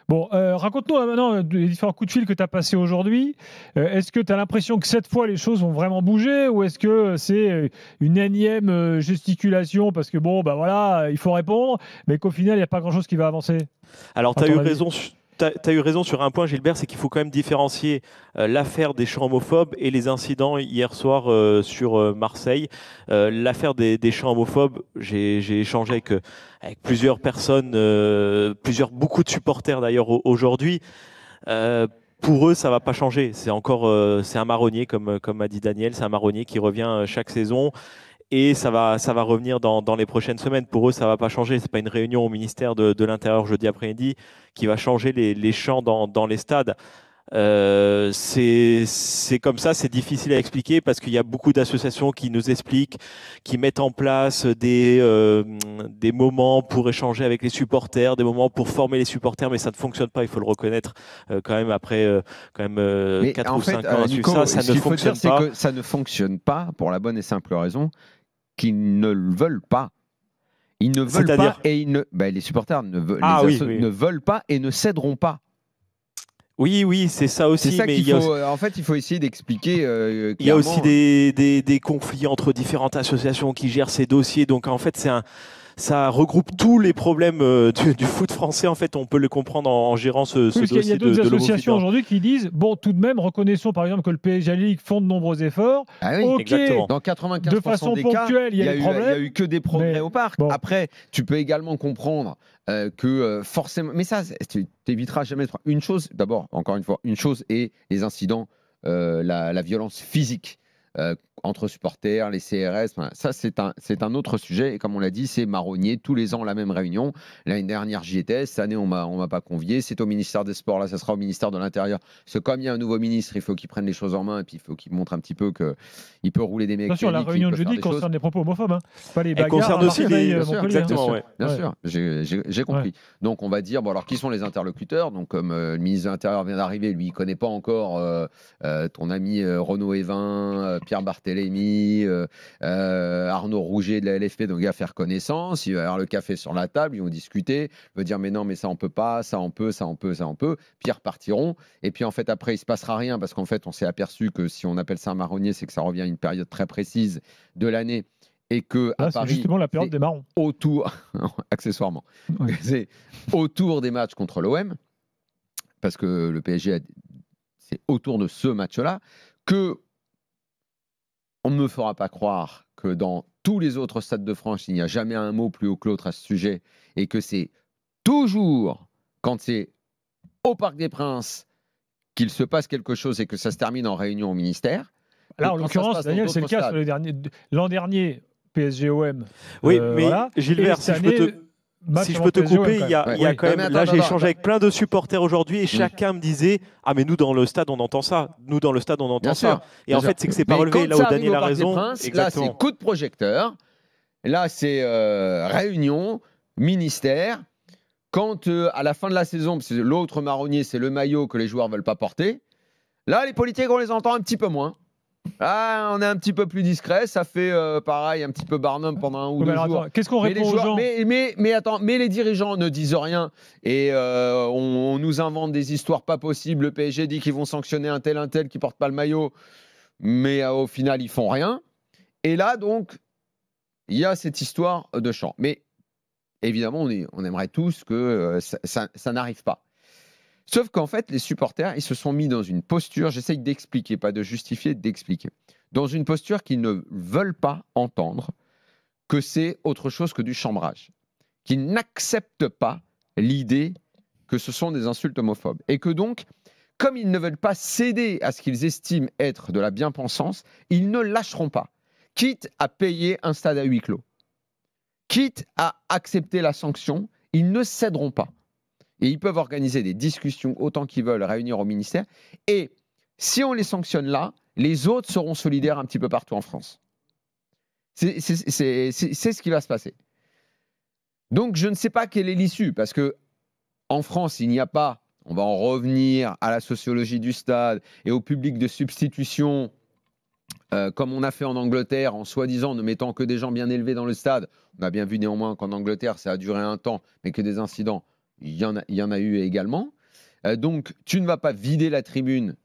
Bon, raconte-nous maintenant les différents coups de fil que tu as passés aujourd'hui. Est-ce que tu as l'impression que cette fois les choses vont vraiment bouger ou est-ce que c'est une énième gesticulation parce que bon, bah voilà, il faut répondre, mais qu'au final, il n'y a pas grand-chose qui va avancer, Alors, à tu as ton eu avis? raison. T'as eu raison sur un point, Gilbert, c'est qu'il faut quand même différencier l'affaire des chants homophobes et les incidents hier soir sur Marseille. L'affaire des chants homophobes, j'ai échangé avec plusieurs personnes, beaucoup de supporters d'ailleurs aujourd'hui. Euh, pour eux, ça va pas changer. C'est encore, c'est un marronnier, comme a dit Daniel, c'est un marronnier qui revient chaque saison. Et ça va revenir dans les prochaines semaines. Pour eux, ça ne va pas changer. Ce n'est pas une réunion au ministère de l'Intérieur jeudi après-midi qui va changer les chants dans les stades. C'est comme ça, c'est difficile à expliquer parce qu'il y a beaucoup d'associations qui nous expliquent, qui mettent en place des moments pour échanger avec les supporters, des moments pour former les supporters, mais ça ne fonctionne pas, il faut le reconnaître quand même après quand même Mais 4 en ou fait, 5 ans à suivre ça, Nico, ça ce ne qu'il faut dire, fonctionne c'est pas. que ça ne fonctionne pas pour la bonne et simple raison qu'ils ne le veulent pas. Ils ne veulent pas C'est-à-dire, et les supporters ne veulent, ah oui, oui. ne veulent pas et ne céderont pas. Oui, oui, c'est ça C'est aussi, ça mais qu'il faut. En fait, il faut essayer d'expliquer il y a aussi clairement. des conflits entre différentes associations qui gèrent ces dossiers. Donc en fait, ça regroupe tous les problèmes du foot français. En fait, on peut le comprendre en gérant Oui, ce parce qu'il y a dossier d'autres de associations l'homophobie. aujourd'hui qui disent, bon, tout de même, reconnaissons par exemple que le PSG League font de nombreux efforts. Ah oui, Ok, Exactement. dans de 95% façon des cas, ponctuelle, il y a des il y a problèmes, eu que des progrès mais au parc. bon. Après, tu peux également comprendre que forcément. Mais ça, tu t'éviteras jamais de faire une chose. D'abord, encore une fois, une chose est les incidents, la violence physique. Entre supporters, les CRS, enfin, ça c'est un autre sujet. Et comme on l'a dit, c'est marronnier, tous les ans la même réunion. L'année dernière, j'y étais. Cette année, on m'a pas convié. C'est au ministère des Sports, là, ça sera au ministère de l'Intérieur. Parce que comme il y a un nouveau ministre, il faut qu'il prenne les choses en main et puis il faut qu'il montre un petit peu qu'il peut rouler des Bien sûr, la mécaniques, qu'il réunion de peut faire jeudi des choses. concerne les propos homophobes, hein. Pas les Elle bagarres concerne à aussi Marseille, Bien sûr, Montpellier, hein. bien Exactement, sûr, ouais. bien Ouais, sûr, j'ai compris. ouais. Donc on va dire, bon alors qui sont les interlocuteurs? Donc comme le ministre de l'Intérieur vient d'arriver, lui il connaît pas encore ton ami Renaud Evin, Pierre Barthélémy, Arnaud Rouget de la LFP, donc il va faire connaissance, il va avoir le café sur la table, ils vont discuter, il va dire mais non mais ça on peut pas, ça on peut, ça on peut, ça on peut, puis ils repartiront, et puis en fait après il se passera rien parce qu'en fait on s'est aperçu que si on appelle ça un marronnier, c'est que ça revient à une période très précise de l'année et que à Là, c'est Paris justement la période c'est des marrons. autour, accessoirement, Ouais. c'est autour des matchs contre l'OM, parce que le PSG, c'est autour de ce match-là, que on ne me fera pas croire que dans tous les autres stades de France, il n'y a jamais un mot plus haut que l'autre à ce sujet, et que c'est toujours quand c'est au Parc des Princes qu'il se passe quelque chose et que ça se termine en réunion au ministère, que Là, en quand ça se l'occurrence, passe dans Daniel, c'est le d'autres cas sur stades. les derniers. L'an dernier, PSG-OM, Oui, mais voilà. Et Gilbert, cette année, si match je avant peux te PSG-OM couper, quand même. Ouais. il y a Oui. quand Non, même. mais Là, j'ai attends. échangé avec plein de supporters aujourd'hui et chacun me disait, ah mais nous dans le stade on entend ça, nous dans le stade on entend Bien ça. sûr. Et en fait, c'est que c'est pas Mais relevé. quand Là où ça arrive Daniel au a Parc des raison, Princes, là, c'est exactement. coup de projecteur. Là, c'est réunion, ministère. Quand à la fin de la saison, parce que l'autre marronnier, c'est le maillot que les joueurs veulent pas porter. Là, les politiques, on les entend un petit peu moins. Ah, on est un petit peu plus discret. Ça fait pareil, un petit peu Barnum pendant un ou Oui, mais deux alors, jours. attends, qu'est-ce qu'on Mais les répond aux joueurs, gens? mais les dirigeants ne disent rien et on nous invente des histoires pas possibles. Le PSG dit qu'ils vont sanctionner un tel qui porte pas le maillot, mais au final ils font rien. Et là donc il y a cette histoire de chant. Mais évidemment on aimerait tous que ça n'arrive pas. Sauf qu'en fait les supporters ils se sont mis dans une posture. J'essaye d'expliquer, pas de justifier, d'expliquer. Dans une posture qu'ils ne veulent pas entendre que c'est autre chose que du chambrage, qui n'acceptent pas l'idée que ce sont des insultes homophobes. Et que donc, comme ils ne veulent pas céder à ce qu'ils estiment être de la bien-pensance, ils ne lâcheront pas, quitte à payer un stade à huis clos, quitte à accepter la sanction, ils ne céderont pas. Et ils peuvent organiser des discussions autant qu'ils veulent, réunir au ministère. Et si on les sanctionne là, les autres seront solidaires un petit peu partout en France. C'est ce qui va se passer. Donc, je ne sais pas quelle est l'issue, parce que en France, il n'y a pas, on va en revenir à la sociologie du stade et au public de substitution, comme on a fait en Angleterre, en soi-disant ne mettant que des gens bien élevés dans le stade. On a bien vu néanmoins qu'en Angleterre, ça a duré un temps, mais que des incidents, il y en a eu également. Donc, tu ne vas pas vider la tribune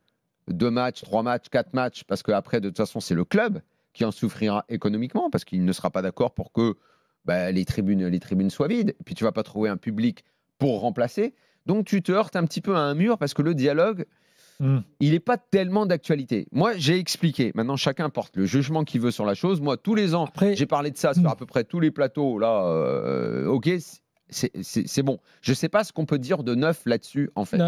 2 matchs, 3 matchs, 4 matchs, parce qu'après, de toute façon, c'est le club qui en souffrira économiquement, parce qu'il ne sera pas d'accord pour que les tribunes soient vides. Et puis, tu ne vas pas trouver un public pour remplacer. Donc, tu te heurtes un petit peu à un mur, parce que le dialogue, il n'est pas tellement d'actualité. Moi, j'ai expliqué. Maintenant, chacun porte le jugement qu'il veut sur la chose. Moi, tous les ans, j'ai parlé de ça sur à peu près tous les plateaux. Là, OK, c'est bon. Je ne sais pas ce qu'on peut dire de neuf là-dessus, en fait.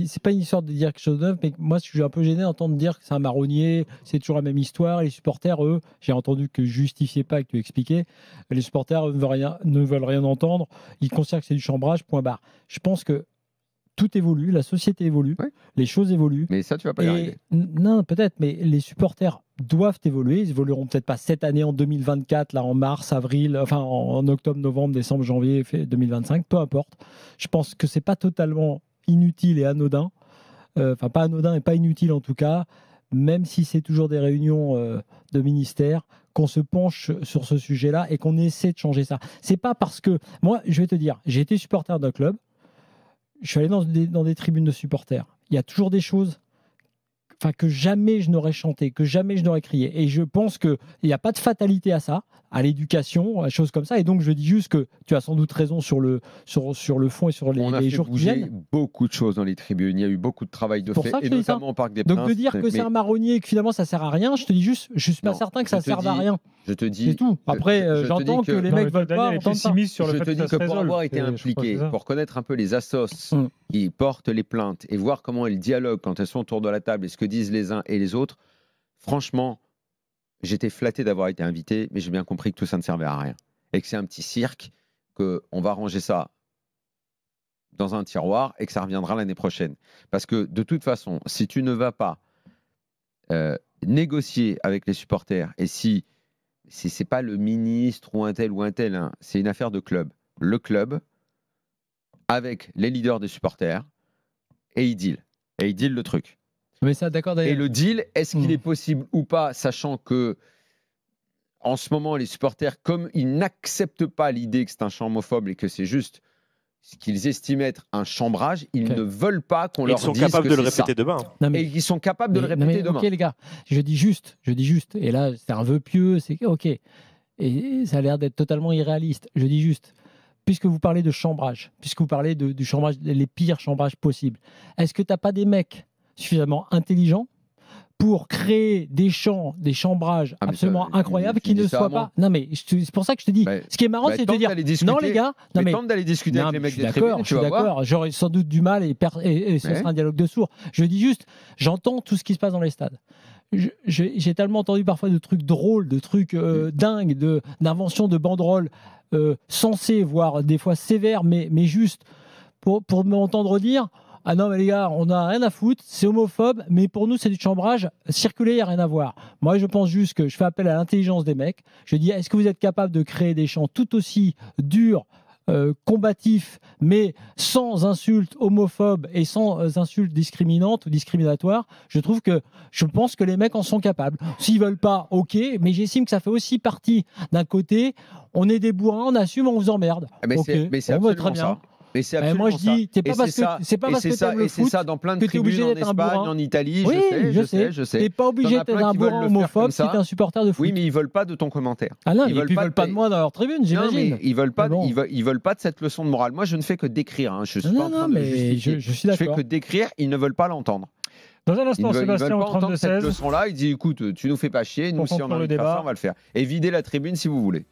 C'est pas une histoire de dire quelque chose de neuf, mais moi, je suis un peu gêné d'entendre dire que c'est un marronnier, c'est toujours la même histoire. Les supporters, eux, j'ai entendu que je justifiais pas, que tu expliquais. Les supporters eux, ne veulent rien entendre. Ils considèrent que c'est du chambrage, point barre. Je pense que tout évolue, la société évolue, les choses évoluent. Mais ça, tu vas pas y arriver. Non, peut-être, mais les supporters doivent évoluer. Ils évolueront peut-être pas cette année, en 2024, là, en mars, avril, enfin en octobre, novembre, décembre, janvier, 2025, peu importe. Je pense que c'est pas totalement inutile et anodin. Enfin, pas anodin et pas inutile en tout cas, même si c'est toujours des réunions de ministères, qu'on se penche sur ce sujet-là et qu'on essaie de changer ça. C'est pas parce que... Moi, je vais te dire, j'ai été supporter d'un club. Je suis allé dans des tribunes de supporters. Il y a toujours des choses que jamais je n'aurais chanté, que jamais je n'aurais crié. Et je pense qu'il n'y a pas de fatalité à ça, à l'éducation, à des choses comme ça. Et donc, je dis juste que tu as sans doute raison sur le fond et sur les jours qui viennent. On a fait bouger beaucoup de choses dans les tribunes. Il y a eu beaucoup de travail de fait, et notamment au Parc des Princes. Donc, de dire que c'est un marronnier et que finalement, ça ne sert à rien, je te dis juste, je ne suis pas certain que ça ne serve à rien. Je te dis. C'est tout. Après, j'entends que les mecs veulent pas entendre ça. Je te dis que pour avoir été impliqué, pour connaître un peu les assos qui portent les plaintes et voir comment elles dialoguent quand elles sont autour de la table et ce que disent les uns et les autres, franchement, j'étais flatté d'avoir été invité, mais j'ai bien compris que tout ça ne servait à rien. Et que c'est un petit cirque, qu'on va ranger ça dans un tiroir et que ça reviendra l'année prochaine. Parce que de toute façon, si tu ne vas pas négocier avec les supporters, et si c'est pas le ministre ou un tel, hein, c'est une affaire de club. Le club, avec les leaders des supporters, et ils deal le truc. Mais ça, d'accord, d'ailleurs. Et le deal, est-ce qu'il est possible ou pas, sachant que en ce moment, les supporters, comme ils n'acceptent pas l'idée que c'est un chant homophobe et que c'est juste ce qu'ils estiment être un chambrage, ils ne veulent pas qu'on leur dise que c'est ça. Ils sont capables de le répéter demain. Et ils sont capables de le répéter demain. Ok, les gars, je dis juste. Et là, c'est un vœu pieux, c'est ok. Et ça a l'air d'être totalement irréaliste. Je dis juste, puisque vous parlez de chambrage, puisque vous parlez du chambrage, les pires chambrages possibles, est-ce que tu n'as pas des mecs suffisamment intelligents pour créer des chambrages absolument incroyables qui ne soient pas... Non, mais c'est pour ça que je te dis, ce qui est marrant, c'est de dire, non les gars... Tente d'aller discuter avec les mecs des tribunes, je suis d'accord, j'aurais sans doute du mal et ce sera un dialogue de sourds. Je dis juste, j'entends tout ce qui se passe dans les stades. J'ai tellement entendu parfois de trucs drôles, de trucs dingues, d'inventions de banderoles sensées, voire des fois sévères, mais juste pour m'entendre dire... Ah non, mais les gars, on n'a rien à foutre, c'est homophobe, mais pour nous, c'est du chambrage. Circuler, il n'y a rien à voir. Moi, je pense juste que je fais appel à l'intelligence des mecs. Je dis, est-ce que vous êtes capable de créer des chants tout aussi durs, combatifs, mais sans insultes homophobes et sans insultes discriminantes ou discriminatoires? Je pense que les mecs en sont capables. S'ils veulent pas, ok, mais j'estime que ça fait aussi partie d'un côté, on est des bourrins, on assume, on vous emmerde. Mais okay. C'est absolument ça. Mais c'est absolument moi je dis, c'est pas parce que t'aimes le foot, c'est ça dans plein de tribunes en Espagne, en Italie, je sais. T'es pas obligé d'être un bourrin homophobe si t'es un supporter de foot. Oui, mais ils veulent pas de ton commentaire. Ah non, ils veulent pas de moi dans leur tribune, j'imagine. Ils veulent pas de cette leçon de morale. Moi, je ne fais que décrire. Je suis pas en train de justifier. Je suis d'accord. Je fais que décrire. Ils ne veulent pas l'entendre. Dans un instant, Sébastien, au 32-16. Cette leçon-là, il dit écoute, tu nous fais pas chier, nous si on a envie de faire ça, on va le faire. Et videz la tribune si vous voulez.